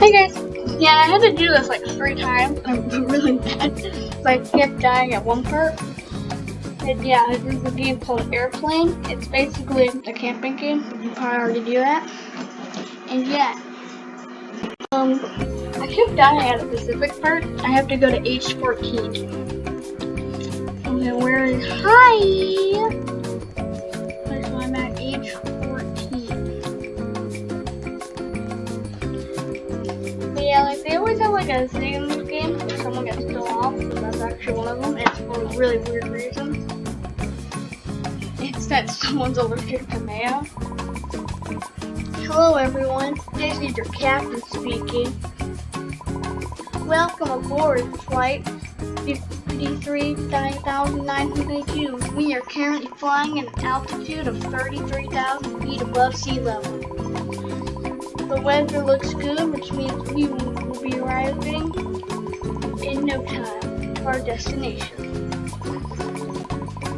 Hey guys, yeah, I had to do this like 3 times. I'm really bad. So I kept dying at one part. And yeah, this is a game called Airplane. It's basically a camping game. You probably already do that. And yeah, I kept dying at a specific part. I have to go to H14. Okay, where is hi? Okay, so I'm at H14. But yeah, like they always have like a thing in this game if someone gets killed off, so that's actually one of them, and it's for really weird reasons. It's that someone's allergic to mayo. Hello everyone, this is your captain speaking. Welcome aboard flight 53,902. We are currently flying at an altitude of 33,000 feet above sea level. The weather looks good, which means we will be arriving in no time to our destination.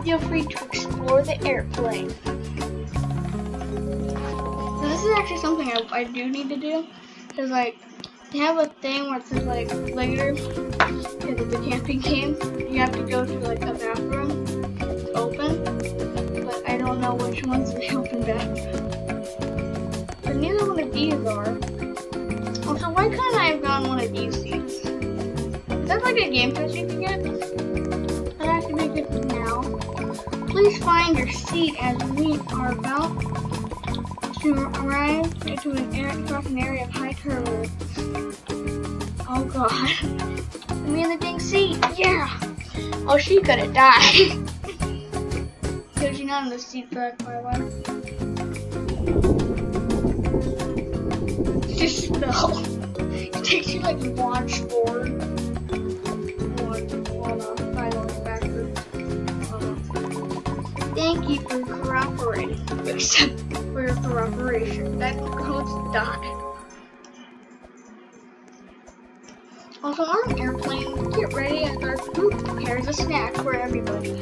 Feel free to explore the airplane. So this is actually something I do need to do, because like they have a thing where it says like later, because it's a camping game, you have to go to like a bathroom. It's open, but I don't know which one's the open bathroom. So neither one of these are. Also, why couldn't I have gotten one of these seats? Is that like a game pass you can get? I'd have to make it now. Please find your seat as we are about to arrive into an area of high turbulence. Oh god. I'm in the dang seat. Yeah. Oh, she could have died. Because you're not in the seat for like my life. Just fell. It takes you like launch forward. Thank you for cooperating. Except for your cooperation. That concludes the dock. Also on an airplane, get ready as our group prepares a snack for everybody.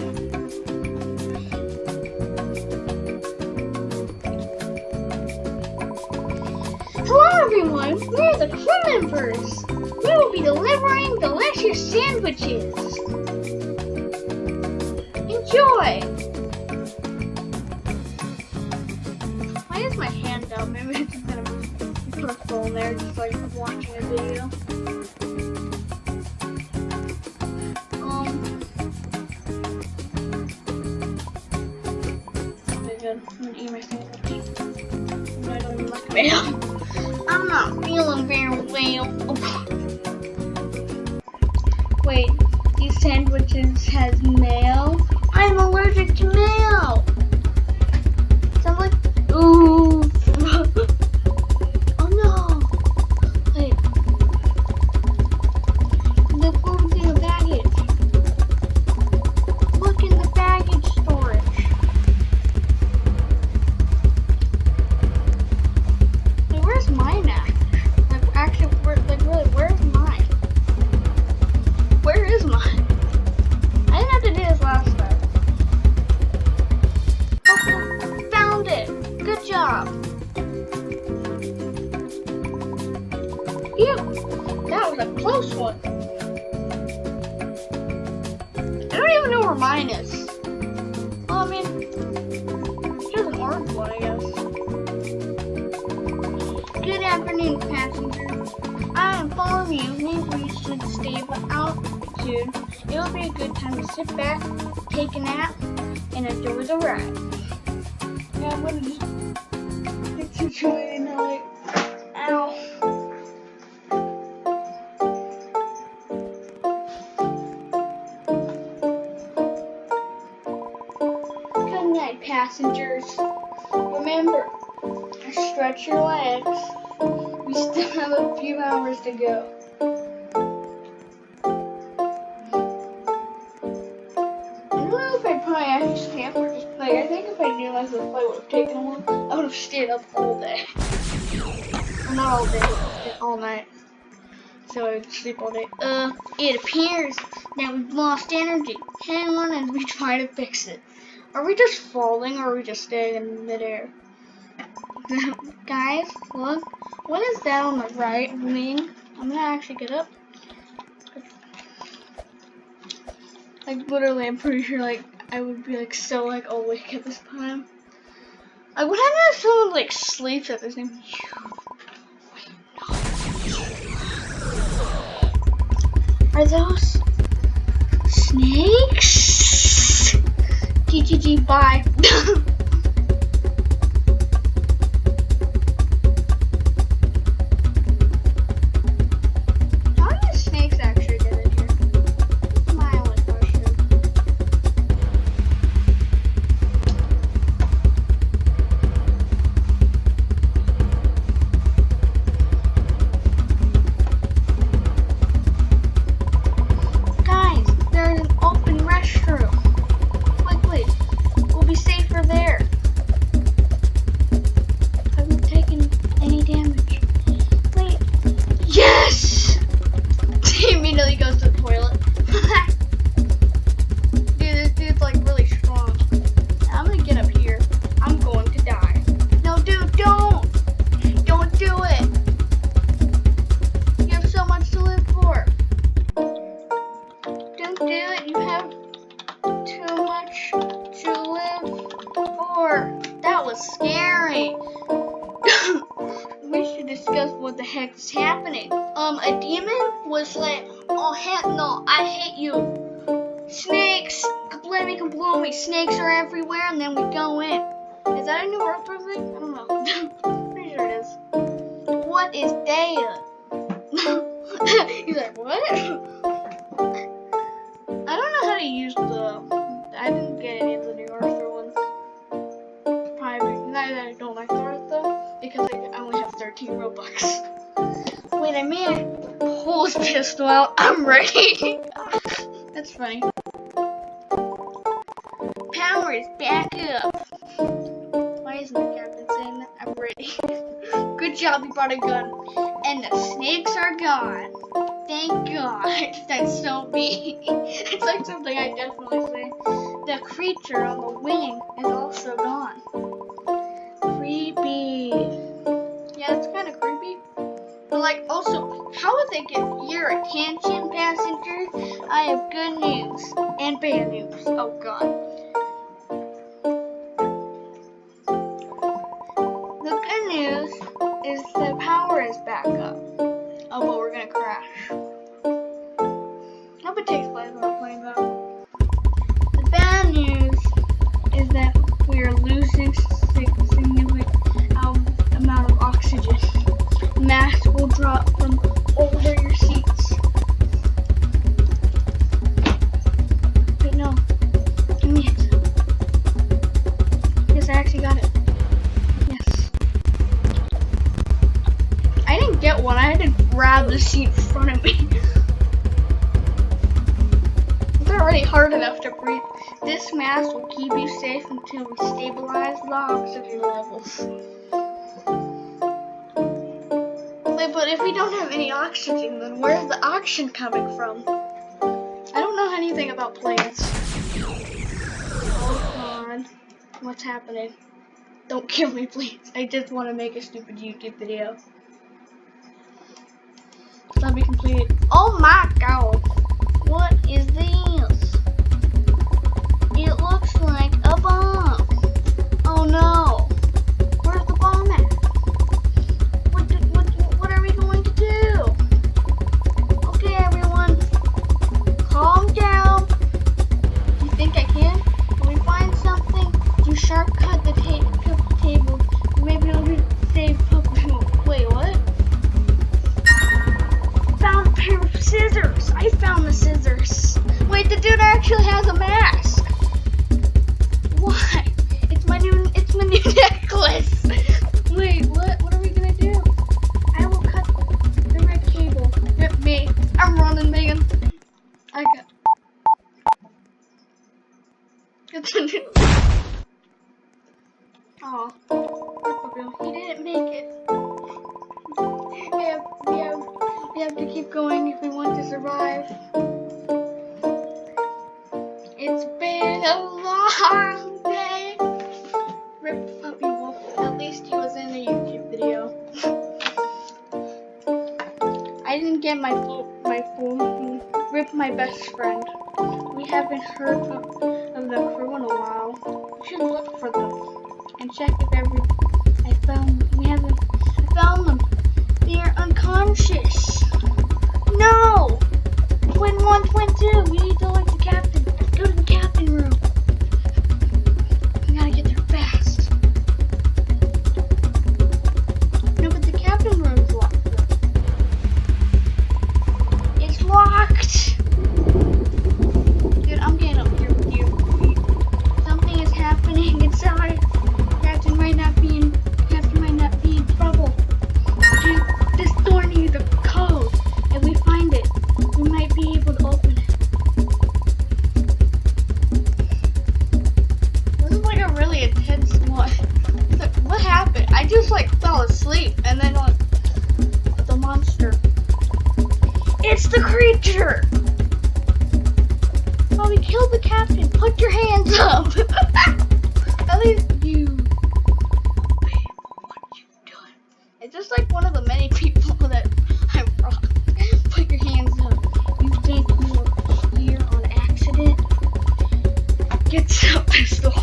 Hello everyone, we're the crew members. We will be delivering delicious sandwiches. Enjoy! Why is my hand out? Maybe it's just gonna put a phone there just like watching a video. Okay, good. I'm gonna eat my sandwich. I don't even like mayo. I'm not feeling very well. Wait, these sandwiches has mayo? I'm allergic to mayo! Sounds like, ooh. Oh no! Wait. The food's in the baggage. Look in the baggage storage. Wait, where's mine at? Like, actually, where's mine? Where is mine? I didn't have to do this last time. Oh, found it! Good job! Ew! That was a close one. I don't even know where mine is. Well, I mean, there's an orange one, I guess. Good afternoon, passengers. I inform you, maybe we should stay at altitude. It will be a good time to sit back, take a nap, and enjoy the ride. Yeah, I'm gonna just enjoy it and like, ow. Good night, passengers. Remember, stretch your legs. We still have a few hours to go. I don't know if I'd probably actually stay up or just play. I think if I realized the play would have taken long, I would have stayed up all day. Well, not all day, but all night. So I'd sleep all day. It appears that we've lost energy. Hang on as we try to fix it. Are we just falling or are we just staying in midair? Guys, look. What is that on the right wing? I'm gonna actually get up. Like literally, I'm pretty sure like I would be like so like awake at this time. Like what happens if someone like sleeps at this time? Are those snakes? GGG, bye. How do snakes actually get in here? That's my only question. Guys, there's an open restroom. Quickly, we'll be safer there. Haven't taken any damage. Wait. Yes! He immediately goes to the toilet. Dude, this dude's like really strong. I'm gonna get up here. I'm going to die. No, dude, don't! Don't do it! You have so much to live for. Don't do it. You have too much to live for. That was scary. We should discuss what the heck is happening. A demon was like, oh heck no, I hate you. Snakes, kabloomy. Snakes are everywhere, and then we go in. Is that a new word for thing? I don't know. Pretty sure it is. What is that? He's like, what? I don't know how to use the. I didn't get any of the new Arthur ones. Probably not that I don't like the Arthur, because I only have 13 Robux. Wait a minute. Pull his pistol out. I'm ready. That's funny. Power is back up. Why isn't the captain saying that? I'm ready. Good job, you brought a gun. And the snakes are gone. Thank God. That's so mean. It's like something I definitely say. The creature on the wing is also gone. Creepy. Yeah, it's kind of creepy. But like, also, how would they get your attention, passengers? I have good news and bad news. Oh God. The good news is the power is back up. Oh, but we're gonna crash. Hope it takes place when I'm playing that. The bad news is that we are losing significant amount of oxygen. Mask will drop from over your seats. Wait, no. Give me it. Yes, I actually got it. Yes. I didn't get one. I had to grab the seat in front of me. It's already hard enough to breathe. This mask will keep you safe until we stabilize the oxygen levels. But if we don't have any oxygen, then where's the oxygen coming from? I don't know anything about planes. Oh God. What's happening? Don't kill me, please. I just want to make a stupid YouTube video. Let me complete it. Oh my God. What is this? It looks like a bomb. Oh no. Where's the bomb at? What are we going to do? Okay, everyone. Calm down. You think I can? Can we find something? You shortcut the table. Maybe it'll be saved. Wait, what? Found a pair of scissors. I found the scissors. Wait, the dude actually has a mask. What? It's my new necklace. Wait, what? What are we gonna do? I will cut the red cable. Rip me. I'm running, Megan. I got. Oh, he didn't make it. We have to keep going if we want to survive. It's been a long day. Rip Puppy Wolf. At least he was in a YouTube video. I didn't get my phone. Ripped my best friend. We haven't heard of the crew in a while. We should look for them and check if I found them. They are unconscious. No! Twin 1, Twin 2, we need to alert the captain. Go to the captain room. We gotta get there fast. No, but the captain room is locked. It's locked! Dude, I'm getting up here with you. Something is happening inside. Captain might not be in trouble. Dude, this door needs a code. If we find it, we might be able to open it. This is like a really intense one. What happened? I just like fell asleep and then the monster. It's the creature! Oh, we killed the captain. Put your hands up. At least you. Babe, what you done? It's just like one of the many people that I brought. Put your hands up. You think you were here on accident? Get some pistol.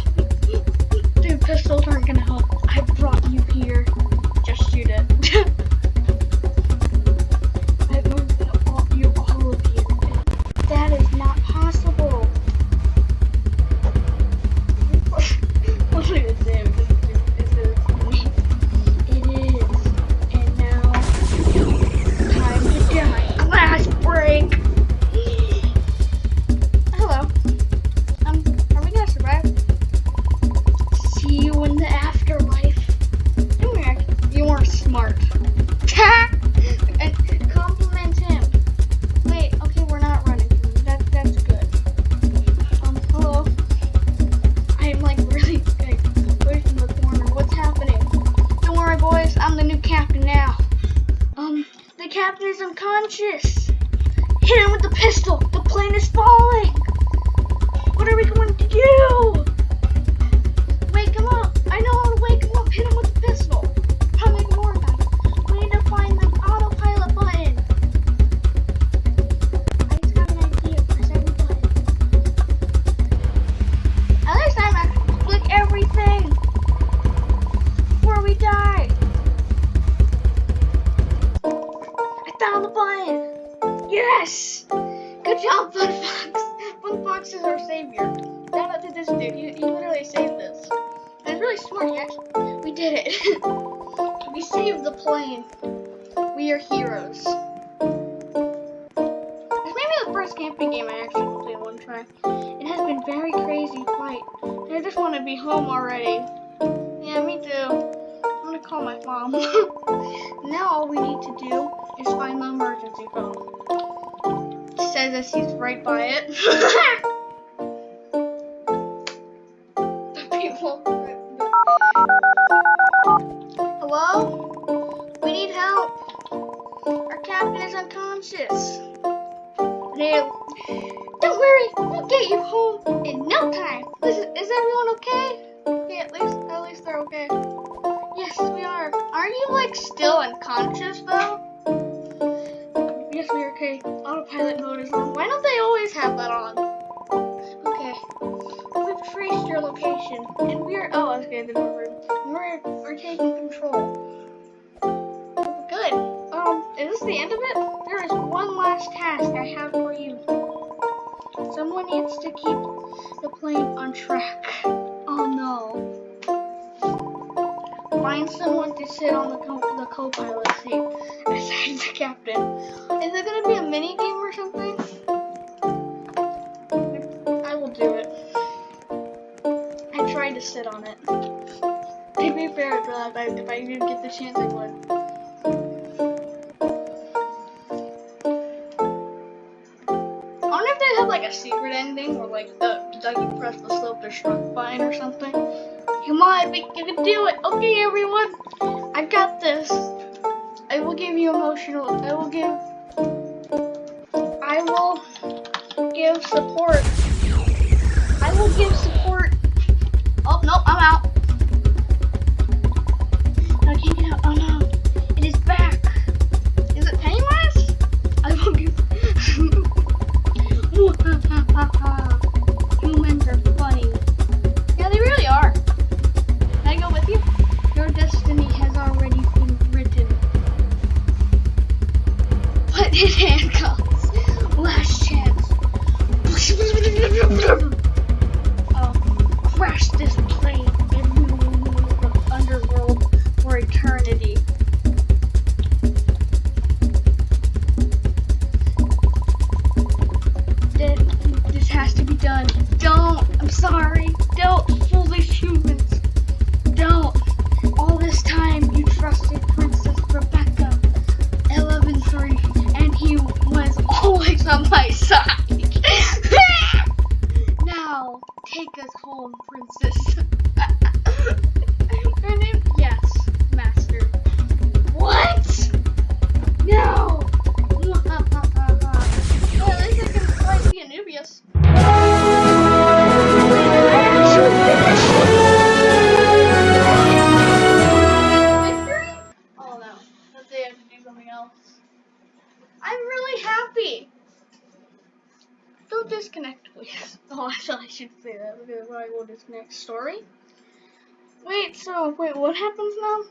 Dude, pistols aren't gonna help. I brought you here. Just shoot it. I moved all of you. That is not possible. What should I say? Is it funny? It is. And now, time to die. Glass break. Hello. Are we gonna survive? See you in the afterlife. You are smart. And compliment him. Wait, okay, we're not running. That's good. Hello. I'm like really like pushed in the corner. What's happening? Don't worry, boys. I'm the new captain now. The captain is unconscious. Hit him with the pistol. The plane is falling. What are we going to do? Wake him up. I know how to wake him up. Hit him with the pistol. I'll make more about it. We need to find the autopilot button. I just have an idea. Press every button. At least I'm actually click everything before we die. I found the button. Yes. Good job, Funfox. Funfox is our savior. Shout out to this dude. He literally saved this. And it's really smart. We did it. We saved the plane. We are heroes. This may be the first camping game I actually played one time. It has been very crazy flight. And I just want to be home already. Yeah, me too. I'm gonna call my mom. Now all we need to do is find the emergency phone. It says that she's right by it. The people. Hello? We need help. Our captain is unconscious. Don't worry, we'll get you home in no time. Is everyone okay? Yeah, at least they're okay. Yes, we are. Are you like still unconscious though? Yes, we're okay. Autopilot mode is on. Why don't they always have that on? Okay. We've traced your location, and we're okay, the room. We're taking control. Good. Is this the end of it? There is one last task I have for you. Someone needs to keep the plane on track. Oh no. Find someone to sit on the co-pilot seat beside the captain. Is it gonna be a mini game or something? I will do it. I tried to sit on it. To be fair, if I didn't get the chance, I would. I wonder if they have like a secret ending or like you press the self-destruct button or something. Come on, I think you can do it. Okay, everyone, I got this. I will give support. I will give support. Oh no, I'm out. No, I can't get out. Oh no, it is back. Is it Pennywise? His handcuffs. Last chance. I'll crash this plane and we will move the underworld for eternity. This has to be done. Don't. I'm sorry. Don't. Foolish humans. Don't. All this time you trusted Princess Rebecca 11-3 and he was always on my side. Now, take us home, Princess. Her name? Yes, Master. What? No! Well, at least I can fight the Anubius. Victory? Oh no, let's say I have to do something else. I'm really happy. Don't disconnect, please. Oh, actually, I should say that because I will disconnect. Story. Wait, what happens now?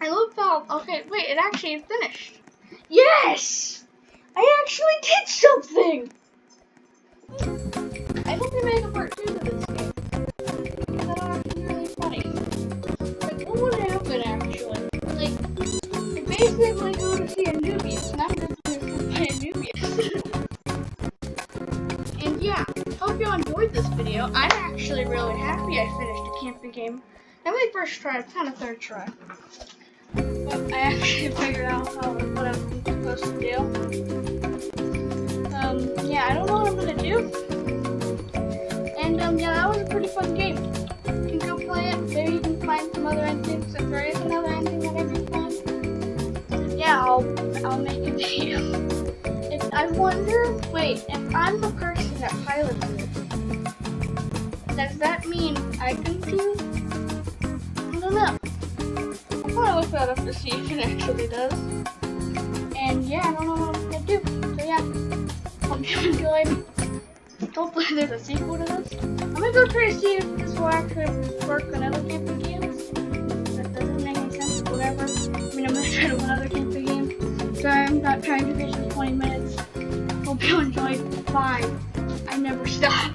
I looked up. Okay, wait, it actually finished. Yes! I actually did something! I hope they make a part 2 to this game. That'll actually be really funny. Like, what would happen actually? Like, I basically go to see Anubius, and I'm going to play Anubius. And yeah, hope you enjoyed this video. I'm actually really happy I finished a camping game. Not my first try, it's kind of third try. But I actually figured out what I'm supposed to do. Yeah, I don't know what I'm gonna do. And yeah, that was a pretty fun game. You can go play it. Maybe you can find some other endings. If there is another ending that I can find, yeah, I'll make a video. I wonder, wait, if I'm the person that pilots it, does that mean I can do? I don't know. I'll probably look that up to see if it actually does. And yeah, I don't know what I'm gonna do. So yeah, hope you enjoyed. Hopefully there's a sequel to this. I'm gonna go try to see if this will actually work on other camping games. That doesn't make any sense, whatever. I mean, I'm gonna try to win other camping games. Sorry, I'm not trying to finish in 20 minutes. Hope you enjoyed. Bye. I never stop.